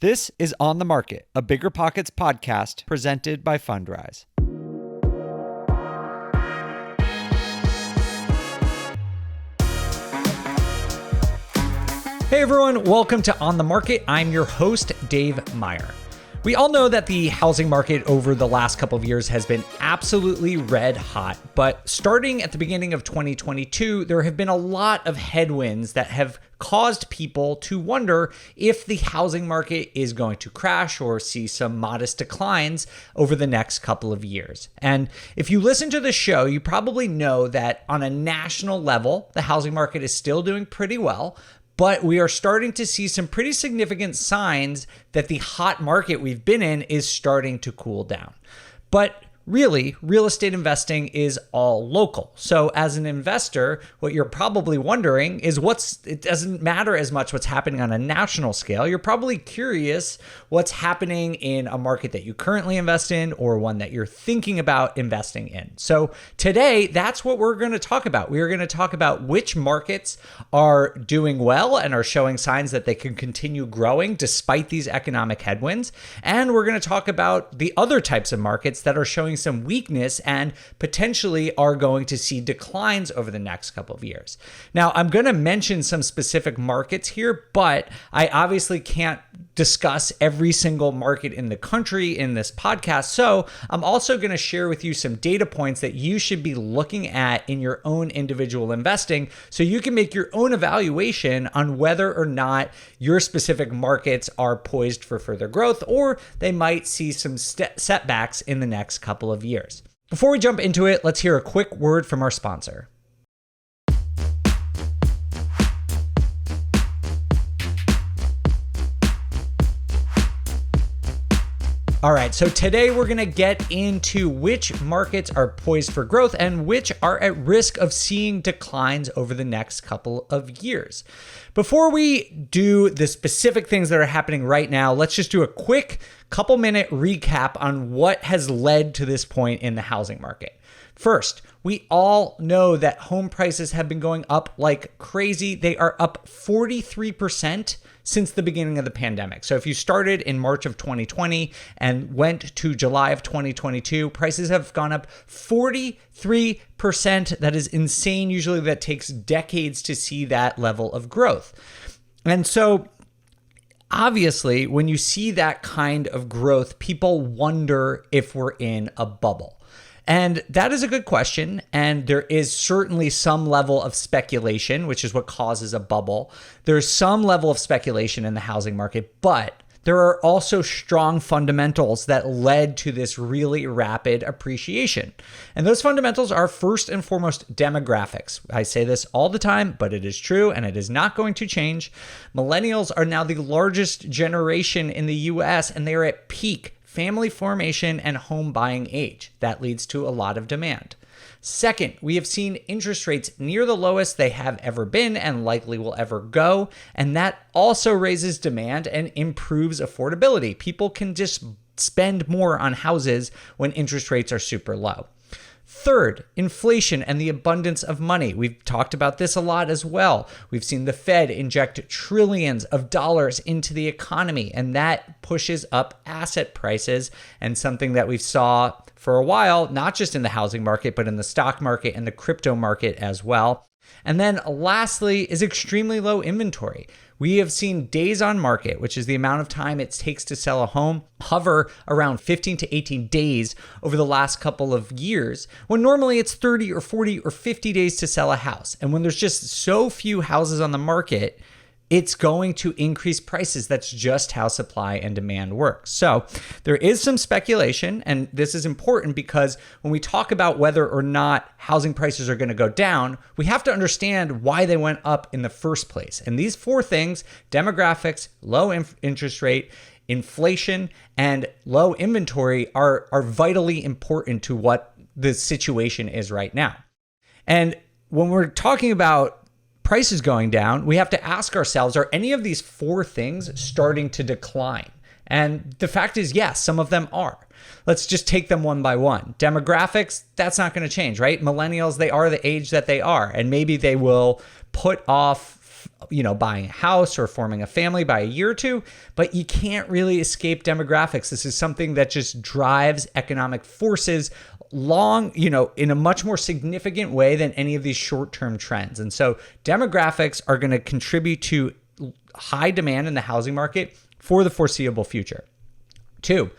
This is On the Market, a Bigger Pockets podcast presented by Fundrise. Hey everyone, welcome to On the Market. I'm your host, Dave Meyer. We all know that the housing market over the last couple of years has been absolutely red hot, but starting at the beginning of 2022, there have been a lot of headwinds that have caused people to wonder if the housing market is going to crash or see some modest declines over the next couple of years. And if you listen to the show, you probably know that on a national level, the housing market is still doing pretty well. But we are starting to see some pretty significant signs that the hot market we've been in is starting to cool down. But really, real estate investing is all local. So as an investor, what you're probably wondering is it doesn't matter as much what's happening on a national scale. You're probably curious what's happening in a market that you currently invest in or one that you're thinking about investing in. So today, that's what we're going to talk about. We are going to talk about which markets are doing well and are showing signs that they can continue growing despite these economic headwinds. And we're going to talk about the other types of markets that are showing some weakness and potentially are going to see declines over the next couple of years. Now, I'm going to mention some specific markets here, but I obviously can't discuss every single market in the country in this podcast. So I'm also going to share with you some data points that you should be looking at in your own individual investing so you can make your own evaluation on whether or not your specific markets are poised for further growth or they might see some setbacks in the next couple of years. Before we jump into it, let's hear a quick word from our sponsor. All right, so today we're going to get into which markets are poised for growth and which are at risk of seeing declines over the next couple of years. Before we do the specific things that are happening right now, let's just do a quick couple-minute recap on what has led to this point in the housing market. First, we all know that home prices have been going up like crazy. They are up 43% since the beginning of the pandemic. So if you started in March of 2020 and went to July of 2022, prices have gone up 43%. That is insane. Usually that takes decades to see that level of growth. And so obviously, when you see that kind of growth, people wonder if we're in a bubble. And that is a good question. And there is certainly some level of speculation, which is what causes a bubble. There's some level of speculation in the housing market, but there are also strong fundamentals that led to this really rapid appreciation. And those fundamentals are first and foremost demographics. I say this all the time, but it is true and it is not going to change. Millennials are now the largest generation in the US and they are at peak family formation and home buying age. That leads to a lot of demand. Second, we have seen interest rates near the lowest they have ever been and likely will ever go. And that also raises demand and improves affordability. People can just spend more on houses when interest rates are super low. Third, inflation and the abundance of money. We've talked about this a lot as well. We've seen the Fed inject trillions of dollars into the economy, and that pushes up asset prices, and something that we saw for a while, not just in the housing market, but in the stock market and the crypto market as well. And then lastly is extremely low inventory. We have seen days on market, which is the amount of time it takes to sell a home, hover around 15 to 18 days over the last couple of years, when normally it's 30 or 40 or 50 days to sell a house. And when there's just so few houses on the market, it's going to increase prices. That's just how supply and demand works. So there is some speculation, and this is important because when we talk about whether or not housing prices are going to go down, we have to understand why they went up in the first place. And these four things, demographics, low interest rate, inflation, and low inventory are vitally important to what the situation is right now. And when we're talking about prices going down, we have to ask ourselves, are any of these four things starting to decline? And the fact is, yes, some of them are. Let's just take them one by one. Demographics, that's not going to change, right? Millennials, they are the age that they are, and maybe they will put off buying a house or forming a family by a year or two, but you can't really escape demographics. This is something that just drives economic forces in a much more significant way than any of these short-term trends. And so demographics are going to contribute to high demand in the housing market for the foreseeable future. 2,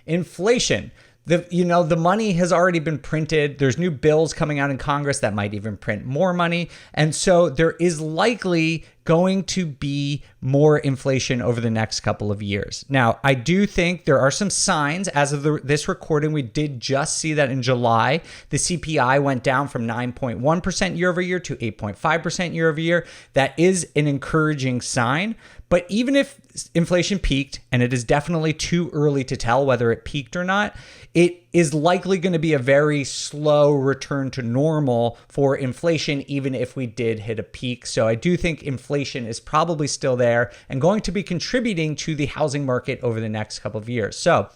inflation. The money has already been printed. There's new bills coming out in Congress that might even print more money. And so there is likely going to be more inflation over the next couple of years. Now, I do think there are some signs. As of this recording, we did just see that in July, the CPI went down from 9.1% year over year to 8.5% year over year. That is an encouraging sign. But even if inflation peaked, and it is definitely too early to tell whether it peaked or not, it is likely going to be a very slow return to normal for inflation, even if we did hit a peak. So I do think inflation is probably still there and going to be contributing to the housing market over the next couple of years. So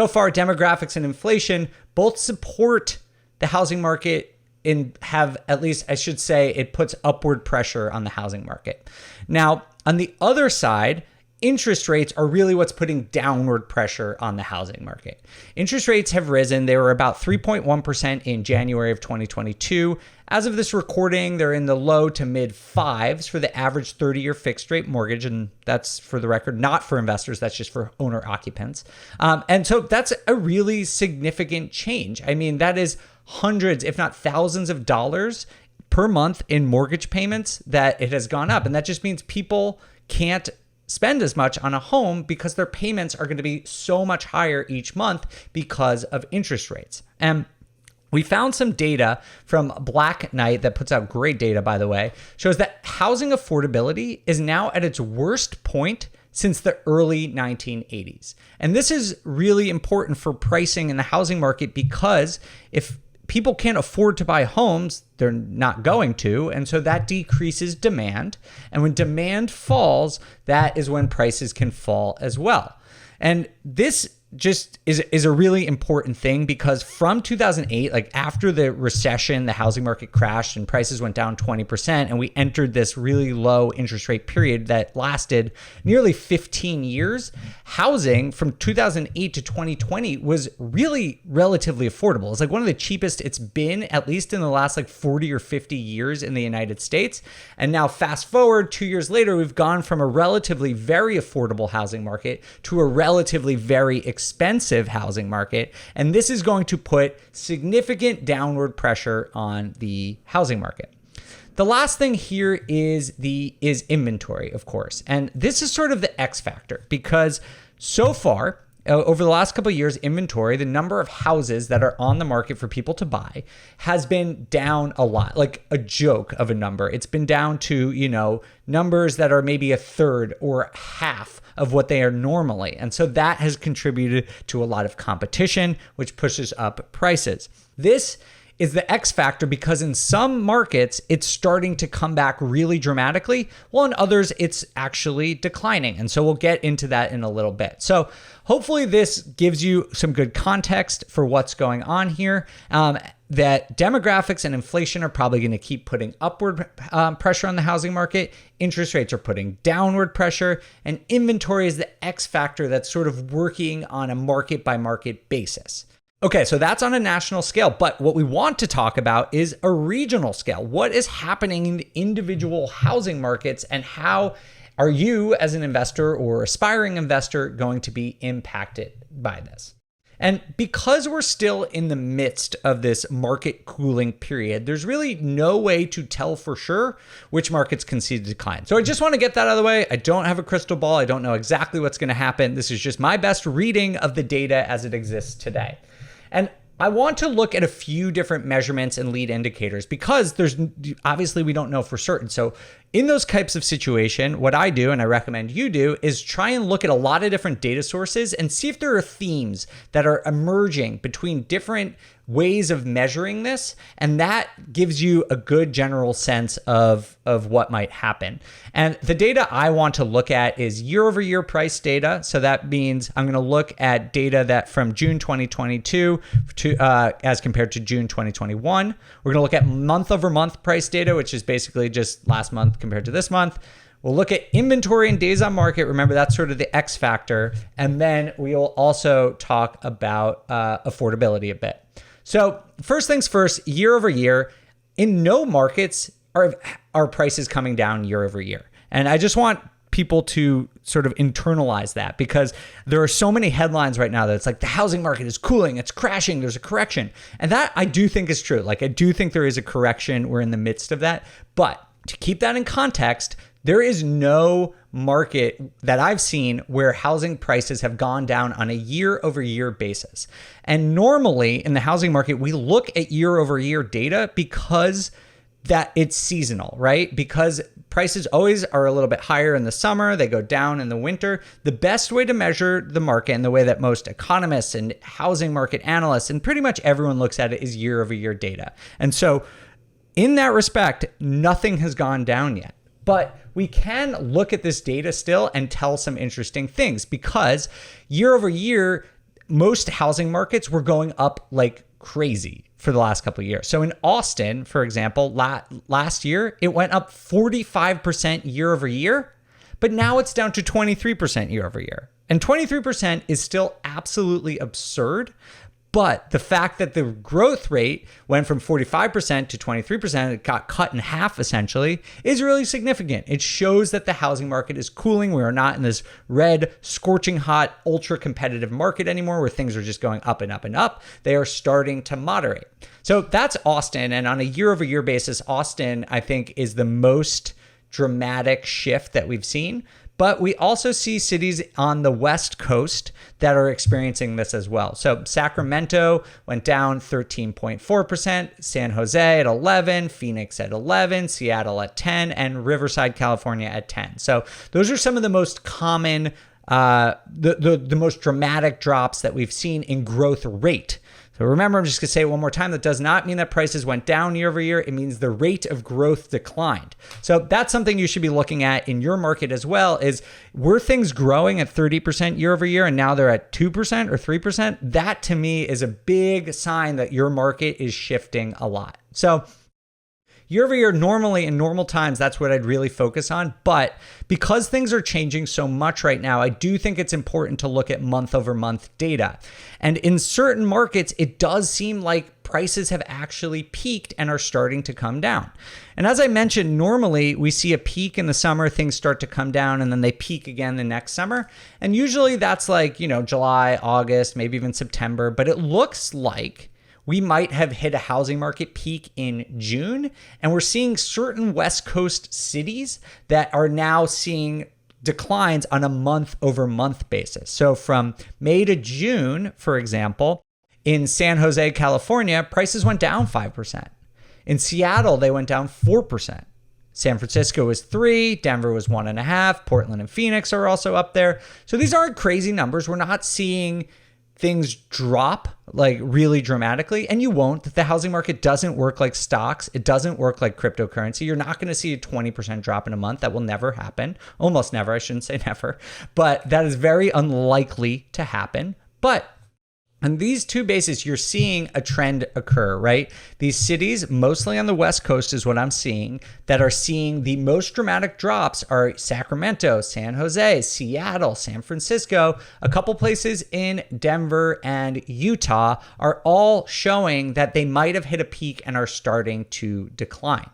far, demographics and inflation both support the housing market and have, at least I should say, it puts upward pressure on the housing market. Now, on the other side, interest rates are really what's putting downward pressure on the housing market. Interest rates have risen. They were about 3.1% in January of 2022. As of this recording, they're in the low to mid 5s for the average 30-year fixed rate mortgage. And that's, for the record, not for investors. That's just for owner occupants. And so that's a really significant change. I mean, that is hundreds, if not thousands of dollars per month in mortgage payments that it has gone up. And that just means people can't spend as much on a home because their payments are going to be so much higher each month because of interest rates. And we found some data from Black Knight that puts out great data, by the way, shows that housing affordability is now at its worst point since the early 1980s. And this is really important for pricing in the housing market because if people can't afford to buy homes, they're not going to. And so that decreases demand. And when demand falls, that is when prices can fall as well. And this just is a really important thing because from 2008, like after the recession, the housing market crashed and prices went down 20%. And we entered this really low interest rate period that lasted nearly 15 years. Housing from 2008 to 2020 was really relatively affordable. It's like one of the cheapest it's been, at least in the last 40 or 50 years in the United States. And now fast forward 2 years later, we've gone from a relatively very affordable housing market to a relatively very expensive housing market. And this is going to put significant downward pressure on the housing market. The last thing here is inventory, of course. And this is sort of the X factor because so far, over the last couple of years, inventory, the number of houses that are on the market for people to buy has been down a lot, like a joke of a number. It's been down to, numbers that are maybe a third or half of what they are normally. And so that has contributed to a lot of competition, which pushes up prices. This is the X factor because in some markets, it's starting to come back really dramatically, while in others, it's actually declining. And so we'll get into that in a little bit. So hopefully this gives you some good context for what's going on here. That demographics and inflation are probably going to keep putting upward pressure on the housing market. Interest rates are putting downward pressure, and inventory is the X factor that's sort of working on a market by market basis. Okay, so that's on a national scale, but what we want to talk about is a regional scale. What is happening in the individual housing markets, and how are you as an investor or aspiring investor going to be impacted by this? And because we're still in the midst of this market cooling period, there's really no way to tell for sure which markets can see the decline. So I just want to get that out of the way. I don't have a crystal ball. I don't know exactly what's going to happen. This is just my best reading of the data as it exists today. And I want to look at a few different measurements and lead indicators because obviously we don't know for certain. So in those types of situation, what I do, and I recommend you do, is try and look at a lot of different data sources and see if there are themes that are emerging between different ways of measuring this. And that gives you a good general sense of what might happen. And the data I want to look at is year-over-year price data. So that means I'm going to look at data that from June 2022 to as compared to June 2021. We're going to look at month-over-month price data, which is basically just last month compared to this month. We'll look at inventory and days on market. Remember, that's sort of the X factor. And then we'll also talk about affordability a bit. So first things first, year over year, in no markets are prices coming down year over year. And I just want people to sort of internalize that, because there are so many headlines right now that it's like the housing market is cooling, it's crashing, there's a correction. And that I do think is true. Like, I do think there is a correction. We're in the midst of that. But to keep that in context, there is no market that I've seen where housing prices have gone down on a year over year basis. And normally in the housing market, we look at year over year data because that it's seasonal, right? Because prices always are a little bit higher in the summer, they go down in the winter. The best way to measure the market, and the way that most economists and housing market analysts and pretty much everyone looks at it, is year over year data. And so in that respect, nothing has gone down yet. But we can look at this data still and tell some interesting things, because year over year, most housing markets were going up like crazy for the last couple of years. So in Austin, for example, last year, it went up 45% year over year, but now it's down to 23% year over year. And 23% is still absolutely absurd. But the fact that the growth rate went from 45% to 23%, it got cut in half essentially, is really significant. It shows that the housing market is cooling. We are not in this red, scorching hot, ultra competitive market anymore where things are just going up and up and up. They are starting to moderate. So that's Austin. And on a year over year basis, Austin, I think, is the most dramatic shift that we've seen. But we also see cities on the West Coast that are experiencing this as well. So Sacramento went down 13.4%, San Jose at 11, Phoenix at 11, Seattle at 10, and Riverside, California at 10. So those are some of the most common, the most dramatic drops that we've seen in growth rate. So remember, I'm just going to say it one more time. That does not mean that prices went down year over year. It means the rate of growth declined. So that's something you should be looking at in your market as well, is were things growing at 30% year over year and now they're at 2% or 3%? That to me is a big sign that your market is shifting a lot. So year over year, normally in normal times, that's what I'd really focus on. But because things are changing so much right now, I do think it's important to look at month over month data. And in certain markets, it does seem like prices have actually peaked and are starting to come down. And as I mentioned, normally we see a peak in the summer, things start to come down, and then they peak again the next summer. And usually that's like, July, August, maybe even September. But it looks like we might have hit a housing market peak in June, and we're seeing certain West Coast cities that are now seeing declines on a month over month basis. So from May to June, for example, in San Jose, California, prices went down 5%. In Seattle, they went down 4%. San Francisco was 3%, Denver was 1.5%, Portland and Phoenix are also up there. So these aren't crazy numbers. We're not seeing things drop like really dramatically, and you won't. The housing market doesn't work like stocks. It doesn't work like cryptocurrency. You're not going to see a 20% drop in a month. That will never happen. Almost never. I shouldn't say never, but that is very unlikely to happen. But on these two bases, you're seeing a trend occur, right? These cities, mostly on the West Coast is what I'm seeing, that are seeing the most dramatic drops are Sacramento, San Jose, Seattle, San Francisco. A couple places in Denver and Utah are all showing that they might have hit a peak and are starting to decline.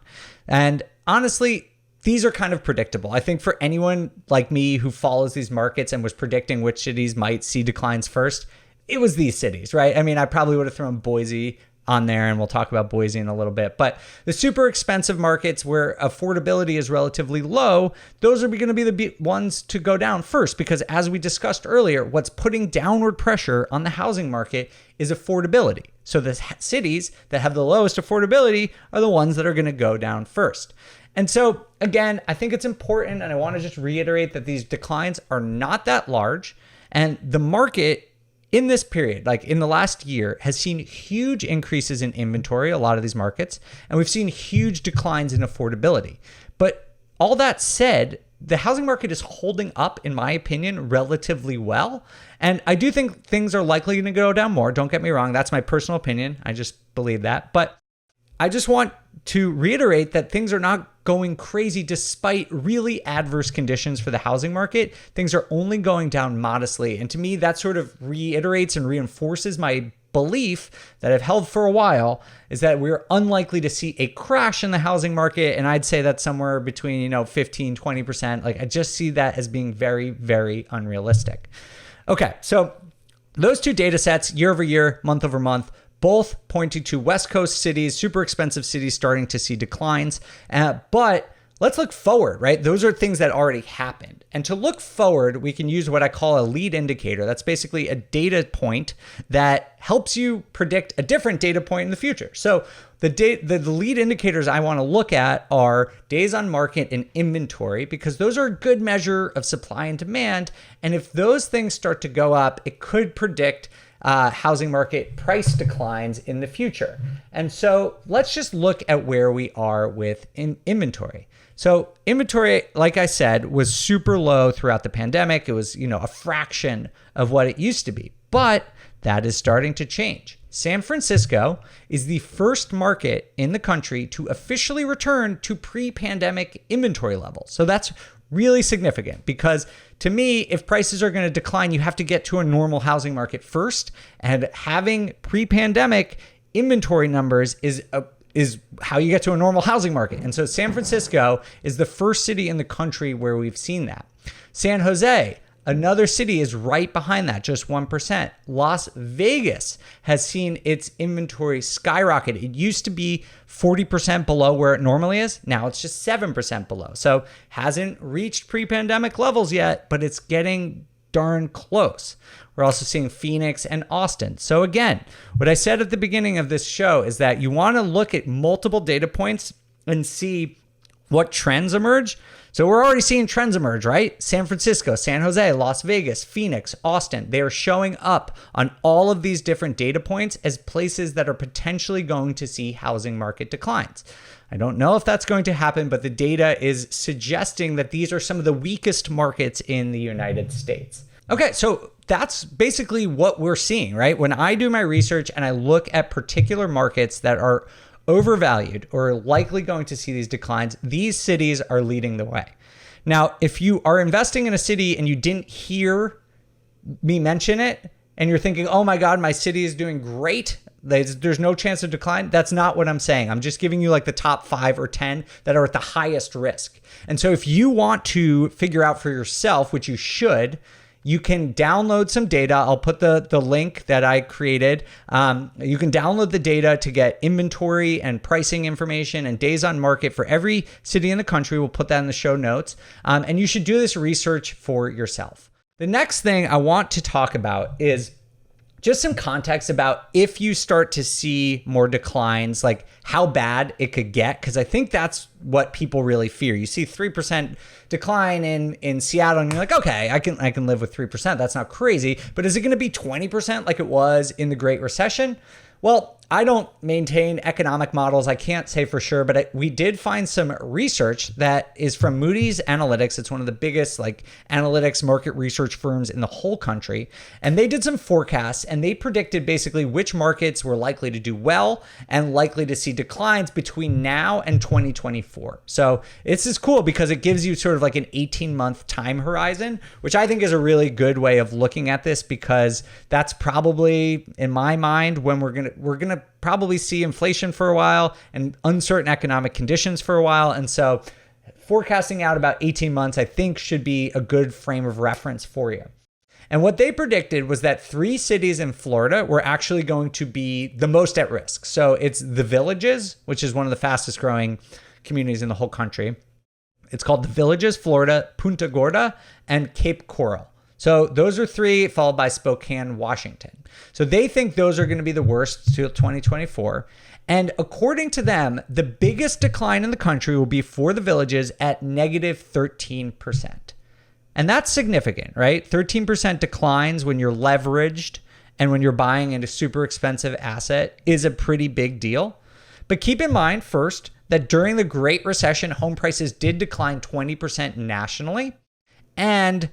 And honestly, these are kind of predictable. I think for anyone like me who follows these markets and was predicting which cities might see declines first, it was these cities, right? I mean, I probably would have thrown Boise on there, and we'll talk about Boise in a little bit. But the super expensive markets where affordability is relatively low, those are going to be the ones to go down first, because as we discussed earlier, what's putting downward pressure on the housing market is affordability. So the cities that have the lowest affordability are the ones that are going to go down first. And so again, I think it's important, and I want to just reiterate that these declines are not that large, and the market in this period, like in the last year, has seen huge increases in inventory, a lot of these markets, and we've seen huge declines in affordability. But all that said, the housing market is holding up, in my opinion, relatively well. And I do think things are likely going to go down more. Don't get me wrong. That's my personal opinion. I just believe that. But I just want to reiterate that things are not going crazy despite really adverse conditions for the housing market. Things are only going down modestly. And to me, that sort of reiterates and reinforces my belief that I've held for a while, is that we're unlikely to see a crash in the housing market. And I'd say that's somewhere between, 15, 20%. Like, I just see that as being very, very unrealistic. Okay, so those two data sets, year over year, month over month, both pointing to West Coast cities, super expensive cities starting to see declines. But let's look forward, right? Those are things that already happened. And to look forward, we can use what I call a lead indicator. That's basically a data point that helps you predict a different data point in the future. So the lead indicators I want to look at are days on market and inventory, because those are a good measure of supply and demand. And if those things start to go up, it could predict housing market price declines in the future. And so let's just look at where we are with inventory. So inventory, like I said, was super low throughout the pandemic. It was, a fraction of what it used to be, but that is starting to change. San Francisco is the first market in the country to officially return to pre-pandemic inventory levels. So that's really significant, because to me, if prices are going to decline, you have to get to a normal housing market first. And having pre-pandemic inventory numbers is how you get to a normal housing market. And so San Francisco is the first city in the country where we've seen that. San Jose, another city, is right behind that, just 1%. Las Vegas has seen its inventory skyrocket. It used to be 40% below where it normally is. Now it's just 7% below. So hasn't reached pre-pandemic levels yet, but it's getting darn close. We're also seeing Phoenix and Austin. So again, what I said at the beginning of this show is that you want to look at multiple data points and see what trends emerge. So we're already seeing trends emerge, right? San Francisco, San Jose, Las Vegas, Phoenix, Austin. They are showing up on all of these different data points as places that are potentially going to see housing market declines. I don't know if that's going to happen, but the data is suggesting that these are some of the weakest markets in the United States. Okay, so that's basically what we're seeing, right? When I do my research and I look at particular markets that are overvalued or likely going to see these declines, these cities are leading the way. Now, if you are investing in a city and you didn't hear me mention it, and you're thinking, oh my God, my city is doing great, there's no chance of decline, that's not what I'm saying. I'm just giving you like the top 5 or 10 that are at the highest risk. And so if you want to figure out for yourself, which you should, you can download some data. I'll put the link that I created. You can download the data to get inventory and pricing information and days on market for every city in the country. We'll put that in the show notes. And you should do this research for yourself. The next thing I want to talk about is just some context about if you start to see more declines, like how bad it could get, because I think that's what people really fear. You see 3% decline in Seattle, and you're like, okay, I can live with 3%. That's not crazy. But is it going to be 20% like it was in the Great Recession? Well, I don't maintain economic models. I can't say for sure, but we did find some research that is from Moody's Analytics. It's one of the biggest analytics market research firms in the whole country. And they did some forecasts, and they predicted basically which markets were likely to do well and likely to see declines between now and 2024. So this is cool because it gives you sort of like an 18-month time horizon, which I think is a really good way of looking at this, because that's probably, in my mind, when we're gonna probably see inflation for a while and uncertain economic conditions for a while. And so forecasting out about 18 months, I think, should be a good frame of reference for you. And what they predicted was that 3 cities in Florida were actually going to be the most at risk. So it's the Villages, which is one of the fastest growing communities in the whole country. It's called the Villages, Florida, Punta Gorda, and Cape Coral. So those are 3, followed by Spokane, Washington. So they think those are going to be the worst till 2024. And according to them, the biggest decline in the country will be for the Villages at negative 13%. And that's significant, right? 13% declines when you're leveraged and when you're buying into a super expensive asset is a pretty big deal. But keep in mind first that during the Great Recession, home prices did decline 20% nationally. And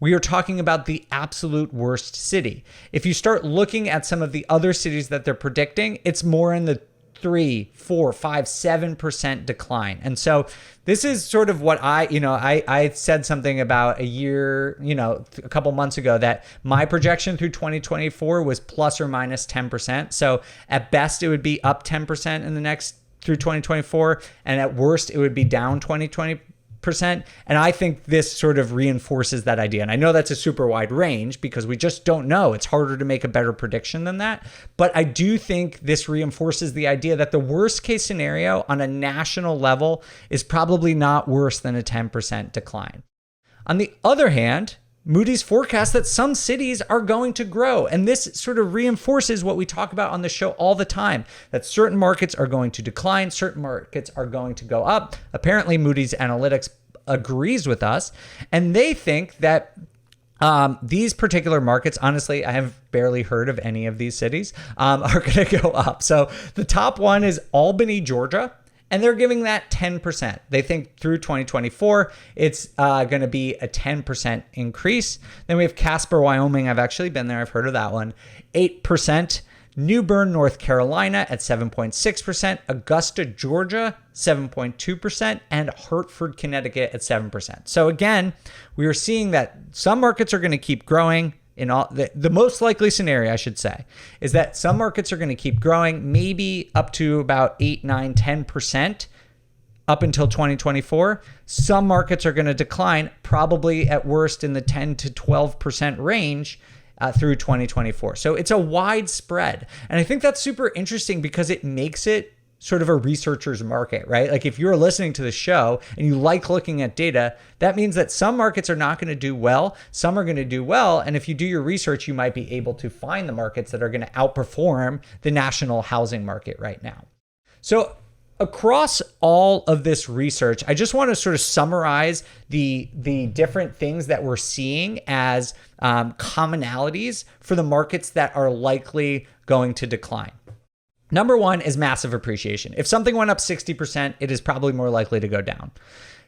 we are talking about the absolute worst city. If you start looking at some of the other cities that they're predicting, it's more in the 3, 4, 5, 7% decline. And so this is sort of what I said something about a couple months ago that my projection through 2024 was plus or minus 10%. So at best, it would be up 10% in the next through 2024. And at worst, it would be down 20%. And I think this sort of reinforces that idea. And I know that's a super wide range because we just don't know. It's harder to make a better prediction than that. But I do think this reinforces the idea that the worst case scenario on a national level is probably not worse than a 10% decline. On the other hand, Moody's forecasts that some cities are going to grow. And this sort of reinforces what we talk about on the show all the time, that certain markets are going to decline, certain markets are going to go up. Apparently, Moody's Analytics agrees with us. And they think that these particular markets, honestly, I have barely heard of any of these cities, are going to go up. So the top one is Albany, Georgia. And they're giving that 10%. They think through 2024, it's going to be a 10% increase. Then we have Casper, Wyoming. I've actually been there. I've heard of that one. 8%. New Bern, North Carolina at 7.6%. Augusta, Georgia, 7.2%. And Hartford, Connecticut at 7%. So again, we are seeing that some markets are going to keep growing. In all the most likely scenario, I should say, is that some markets are going to keep growing, maybe up to about 8, 9, 10% up until 2024. Some markets are going to decline, probably at worst in the 10 to 12% range through 2024. So it's a wide spread. And I think that's super interesting because it makes it sort of a researcher's market, right? Like if you're listening to the show and you like looking at data, that means that some markets are not going to do well, some are going to do well. And if you do your research, you might be able to find the markets that are going to outperform the national housing market right now. So across all of this research, I just want to sort of summarize the different things that we're seeing as commonalities for the markets that are likely going to decline. Number one is massive appreciation. If something went up 60%, it is probably more likely to go down.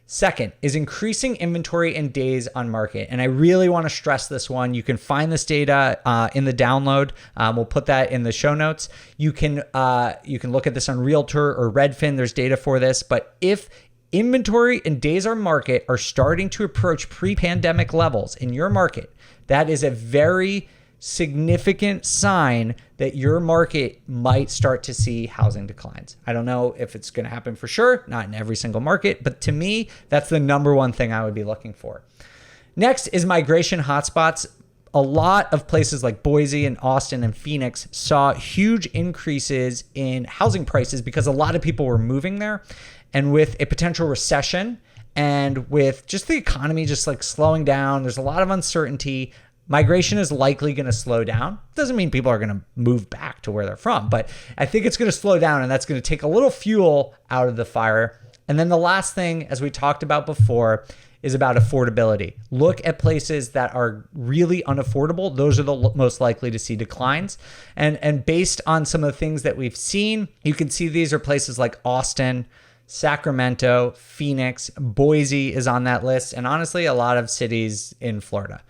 Second is increasing inventory and days on market. And I really want to stress this one. You can find this data in the download. We'll put that in the show notes. You can look at this on Realtor or Redfin. There's data for this. But if inventory and days on market are starting to approach pre-pandemic levels in your market, that is a very significant sign that your market might start to see housing declines. I don't know if it's going to happen for sure, not in every single market, but to me, that's the number one thing I would be looking for. Next is migration hotspots. A lot of places like Boise and Austin and Phoenix saw huge increases in housing prices because a lot of people were moving there. And with a potential recession and with just the economy just like slowing down, there's a lot of uncertainty. Migration is likely going to slow down. Doesn't mean people are going to move back to where they're from, but I think it's going to slow down, and that's going to take a little fuel out of the fire. And then the last thing, as we talked about before, is about affordability. Look at places that are really unaffordable. Those are the most likely to see declines. And based on some of the things that we've seen, you can see these are places like Austin, Sacramento, Phoenix, Boise is on that list, and honestly, a lot of cities in Florida.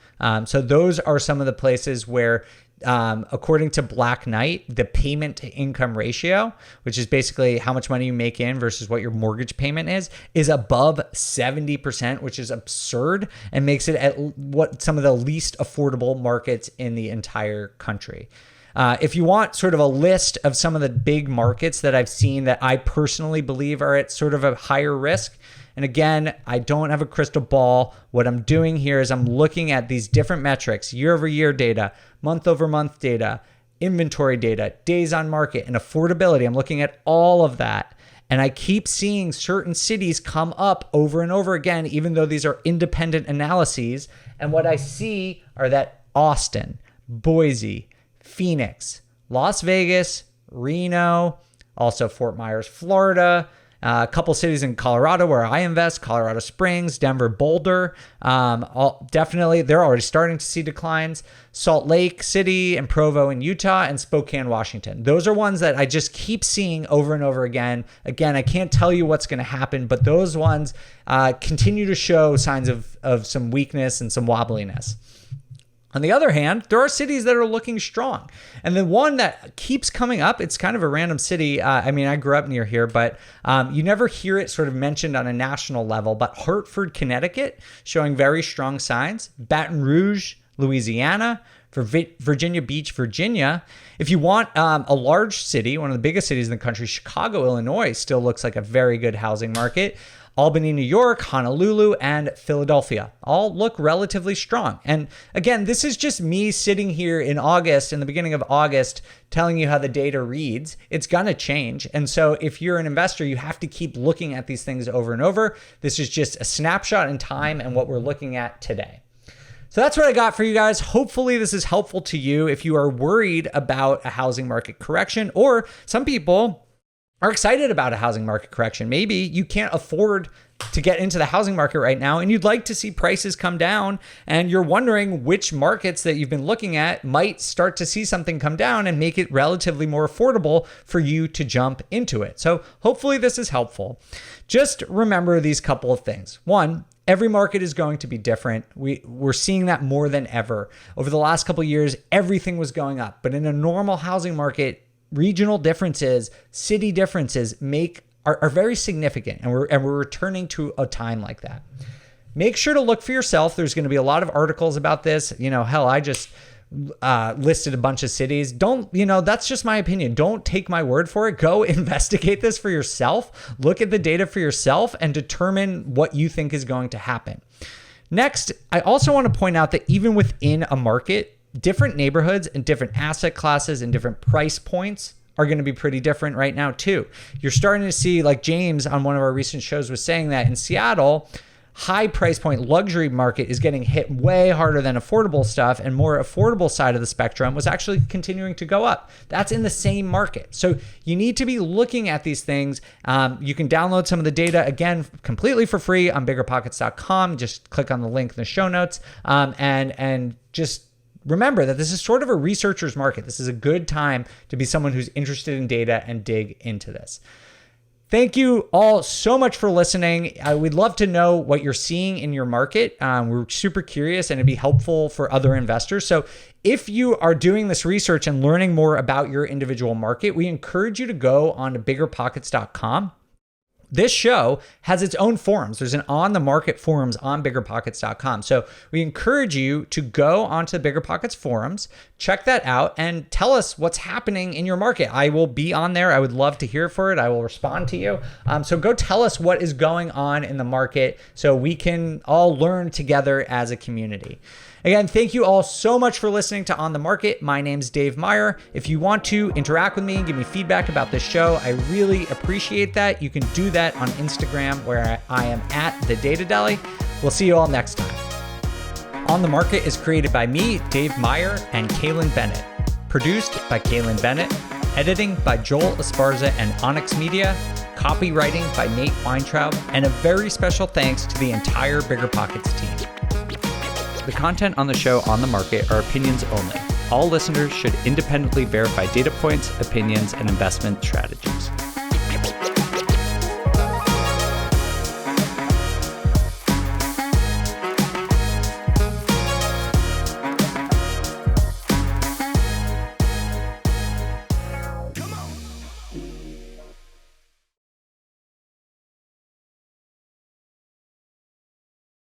So those are some of the places where, according to Black Knight, the payment to income ratio, which is basically how much money you make in versus what your mortgage payment is above 70%, which is absurd and makes it at what some of the least affordable markets in the entire country. If you want sort of a list of some of the big markets that I've seen that I personally believe are at sort of a higher risk, and again, I don't have a crystal ball. What I'm doing here is I'm looking at these different metrics, year-over-year data, month-over-month data, inventory data, days on market, and affordability. I'm looking at all of that. And I keep seeing certain cities come up over and over again, even though these are independent analyses. And what I see are that Austin, Boise, Phoenix, Las Vegas, Reno, also Fort Myers, Florida, a couple cities in Colorado where I invest, Colorado Springs, Denver, Boulder. Definitely, they're already starting to see declines. Salt Lake City and Provo in Utah and Spokane, Washington. Those are ones that I just keep seeing over and over again. Again, I can't tell you what's going to happen, but those ones continue to show signs of some weakness and some wobbliness. On the other hand, there are cities that are looking strong. And the one that keeps coming up, it's kind of a random city. I grew up near here, but you never hear it sort of mentioned on a national level. But Hartford, Connecticut, showing very strong signs. Baton Rouge, Louisiana. For Virginia Beach, Virginia. If you want a large city, one of the biggest cities in the country, Chicago, Illinois, still looks like a very good housing market. Albany, New York, Honolulu, and Philadelphia all look relatively strong. And again, this is just me sitting here in August, in the beginning of August, telling you how the data reads. It's going to change. And so if you're an investor, you have to keep looking at these things over and over. This is just a snapshot in time and what we're looking at today. So that's what I got for you guys. Hopefully this is helpful to you if you are worried about a housing market correction, or some people are excited about a housing market correction. Maybe you can't afford to get into the housing market right now and you'd like to see prices come down, and you're wondering which markets that you've been looking at might start to see something come down and make it relatively more affordable for you to jump into it. So hopefully this is helpful. Just remember these couple of things. One, every market is going to be different. We're seeing that more than ever. Over the last couple of years, everything was going up. But in a normal housing market, regional differences, city differences are very significant. And we're returning to a time like that. Make sure to look for yourself. There's going to be a lot of articles about this. I just listed a bunch of cities. That's just my opinion. Don't take my word for it. Go investigate this for yourself. Look at the data for yourself and determine what you think is going to happen. Next, I also want to point out that even within a market, different neighborhoods and different asset classes and different price points are going to be pretty different right now too. You're starting to see, like James on one of our recent shows was saying, that in Seattle, high price point luxury market is getting hit way harder than affordable stuff, and more affordable side of the spectrum was actually continuing to go up. That's in the same market. So you need to be looking at these things. You can download some of the data, again, completely for free on biggerpockets.com. Just click on the link in the show notes, and just remember that this is sort of a researcher's market. This is a good time to be someone who's interested in data and dig into this. Thank you all so much for listening. We'd love to know what you're seeing in your market. We're super curious, and it'd be helpful for other investors. So if you are doing this research and learning more about your individual market, we encourage you to go on to biggerpockets.com. This show has its own forums. There's an on the market forums on biggerpockets.com. So we encourage you to go onto the BiggerPockets forums, check that out, and tell us what's happening in your market. I will be on there. I would love to hear for it. I will respond to you. So go tell us what is going on in the market so we can all learn together as a community. Again, thank you all so much for listening to On the Market. My name's Dave Meyer. If you want to interact with me and give me feedback about this show, I really appreciate that. You can do that on Instagram, where I am at The Data Deli. We'll see you all next time. On the Market is created by me, Dave Meyer, and Kaylin Bennett. Produced by Kaylin Bennett. Editing by Joel Esparza and Onyx Media. Copywriting by Nate Weintraub. And a very special thanks to the entire BiggerPockets team. The content on the show On the Market are opinions only. All listeners should independently verify data points, opinions, and investment strategies.